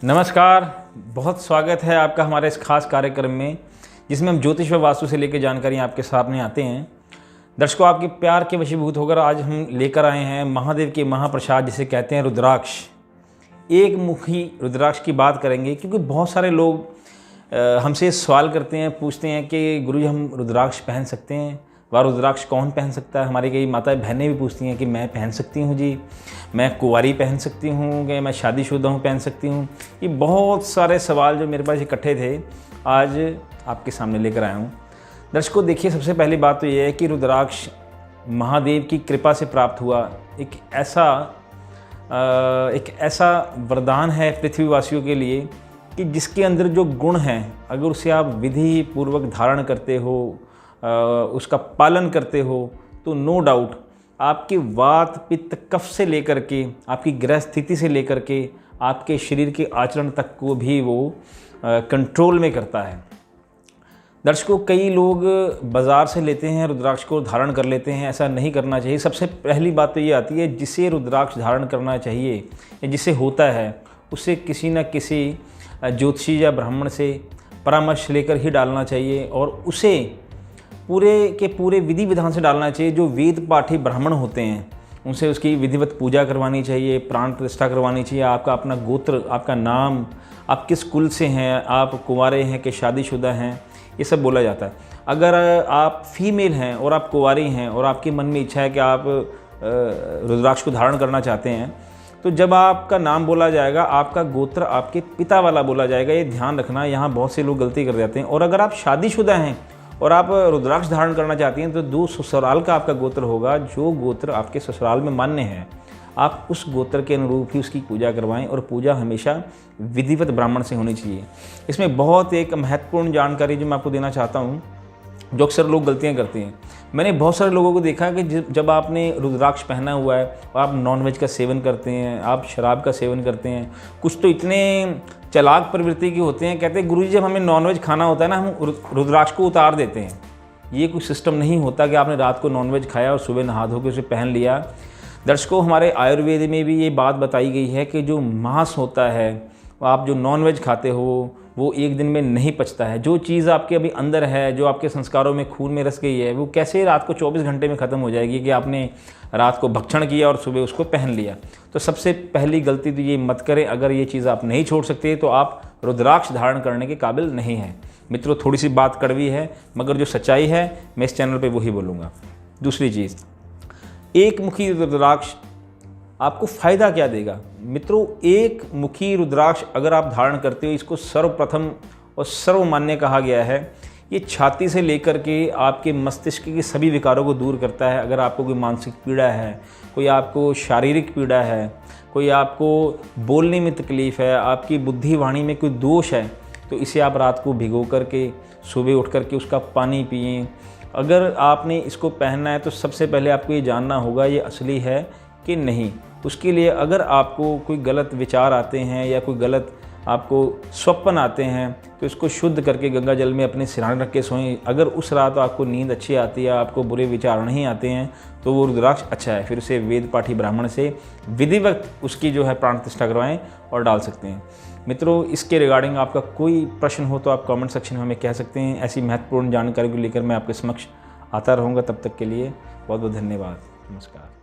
नमस्कार, बहुत स्वागत है आपका हमारे इस खास कार्यक्रम में जिसमें हम ज्योतिष व वास्तु से लेकर जानकारी आपके सामने आते हैं। दर्शकों, आपके प्यार के वशीभूत होकर आज हम लेकर आए हैं महादेव के महाप्रसाद जिसे कहते हैं रुद्राक्ष। एक मुखी रुद्राक्ष की बात करेंगे क्योंकि बहुत सारे लोग हमसे सवाल करते हैं, पूछते हैं कि गुरुजी हम रुद्राक्ष पहन सकते हैं? वह रुद्राक्ष कौन पहन सकता है? हमारी कई माताएं बहनें भी पूछती हैं कि मैं पहन सकती हूँ जी, मैं कुंवारी पहन सकती हूँ, कि मैं शादीशुदा हूँ पहन सकती हूँ। ये बहुत सारे सवाल जो मेरे पास इकट्ठे थे आज आपके सामने लेकर आया हूँ। दर्शकों देखिए, सबसे पहली बात तो ये है कि रुद्राक्ष महादेव की कृपा से प्राप्त हुआ एक ऐसा वरदान है पृथ्वीवासियों के लिए कि जिसके अंदर जो गुण हैं, अगर उसे आप विधि पूर्वक धारण करते हो, उसका पालन करते हो, तो नो डाउट आपके वात पित्त कफ से लेकर के आपकी ग्रह स्थिति से लेकर के आपके शरीर के आचरण तक को भी वो कंट्रोल में करता है। दर्शकों, कई लोग बाज़ार से लेते हैं रुद्राक्ष को धारण कर लेते हैं, ऐसा नहीं करना चाहिए। सबसे पहली बात तो ये आती है, जिसे रुद्राक्ष धारण करना चाहिए या जिसे होता है उसे किसी न किसी ज्योतिषी या ब्राह्मण से परामर्श लेकर ही डालना चाहिए और उसे पूरे के पूरे विधि विधान से डालना चाहिए। जो वेद पाठी ब्राह्मण होते हैं उनसे उसकी विधिवत पूजा करवानी चाहिए, प्राण प्रतिष्ठा करवानी चाहिए। आपका अपना गोत्र, आपका नाम, आप किस कुल से हैं, आप कुंवारे हैं कि शादीशुदा हैं, ये सब बोला जाता है। अगर आप फीमेल हैं और आप कुंवारी हैं और आपके मन में इच्छा है कि आप रुद्राक्ष को धारण करना चाहते हैं, तो जब आपका नाम बोला जाएगा आपका गोत्र आपके पिता वाला बोला जाएगा। ये ध्यान रखना, यहाँ बहुत से लोग गलती कर जाते हैं। और अगर आप शादीशुदा हैं और आप रुद्राक्ष धारण करना चाहती हैं तो दो ससुराल का आपका गोत्र होगा। जो गोत्र आपके ससुराल में मान्य है आप उस गोत्र के अनुरूप ही उसकी पूजा करवाएं और पूजा हमेशा विधिवत ब्राह्मण से होनी चाहिए। इसमें बहुत एक महत्वपूर्ण जानकारी जो मैं आपको देना चाहता हूँ, जो अक्सर लोग गलतियाँ करते हैं। मैंने बहुत सारे लोगों को देखा कि जब आपने रुद्राक्ष पहना हुआ है और आप नॉनवेज का सेवन करते हैं, आप शराब का सेवन करते हैं, कुछ तो इतने चालाक प्रवृत्ति के होते हैं, कहते हैं गुरुजी जब हमें नॉनवेज खाना होता है ना हम रुद्राक्ष को उतार देते हैं। ये कोई सिस्टम नहीं होता कि आपने रात को नॉनवेज खाया और सुबह नहा धो के उसे पहन लिया। दर्शकों, हमारे आयुर्वेद में भी ये बात बताई गई है कि जो मांस होता है, आप जो नॉनवेज खाते हो वो एक दिन में नहीं पचता है। जो चीज़ आपके अभी अंदर है, जो आपके संस्कारों में खून में रस गई है, वो कैसे रात को 24 घंटे में ख़त्म हो जाएगी कि आपने रात को भक्षण किया और सुबह उसको पहन लिया। तो सबसे पहली गलती तो ये मत करें। अगर ये चीज़ आप नहीं छोड़ सकते तो आप रुद्राक्ष धारण करने के काबिल नहीं हैं। मित्रों, थोड़ी सी बात कड़वी है मगर जो सच्चाई है मैं इस चैनल पर वही बोलूँगा। दूसरी चीज़, एक मुखी रुद्राक्ष आपको फ़ायदा क्या देगा? मित्रों, एक मुखी रुद्राक्ष अगर आप धारण करते हो, इसको सर्वप्रथम और सर्वमान्य कहा गया है। ये छाती से लेकर के आपके मस्तिष्क के सभी विकारों को दूर करता है। अगर आपको कोई मानसिक पीड़ा है, कोई आपको शारीरिक पीड़ा है, कोई आपको बोलने में तकलीफ़ है, आपकी बुद्धि वाणी में कोई दोष है, तो इसे आप रात को भिगो करके सुबह उठ करके उसका पानी पिएँ। अगर आपने इसको पहनना है तो सबसे पहले आपको ये जानना होगा ये असली है कि नहीं। उसके लिए अगर आपको कोई गलत विचार आते हैं या कोई गलत आपको स्वप्न आते हैं तो इसको शुद्ध करके गंगा जल में अपने सिरहाने रख के सोएं। अगर उस रात आपको नींद अच्छी आती है, आपको बुरे विचार नहीं आते हैं, तो वो रुद्राक्ष अच्छा है। फिर उसे वेद पाठी ब्राह्मण से विधिवत उसकी जो है प्राण प्रतिष्ठा करवाएँ और डाल सकते हैं। मित्रों, इसके रिगार्डिंग आपका कोई प्रश्न हो तो आप कमेंट सेक्शन में हमें कह सकते हैं। ऐसी महत्वपूर्ण जानकारी को लेकर मैं आपके समक्ष आता रहूँगा। तब तक के लिए बहुत बहुत धन्यवाद। नमस्कार।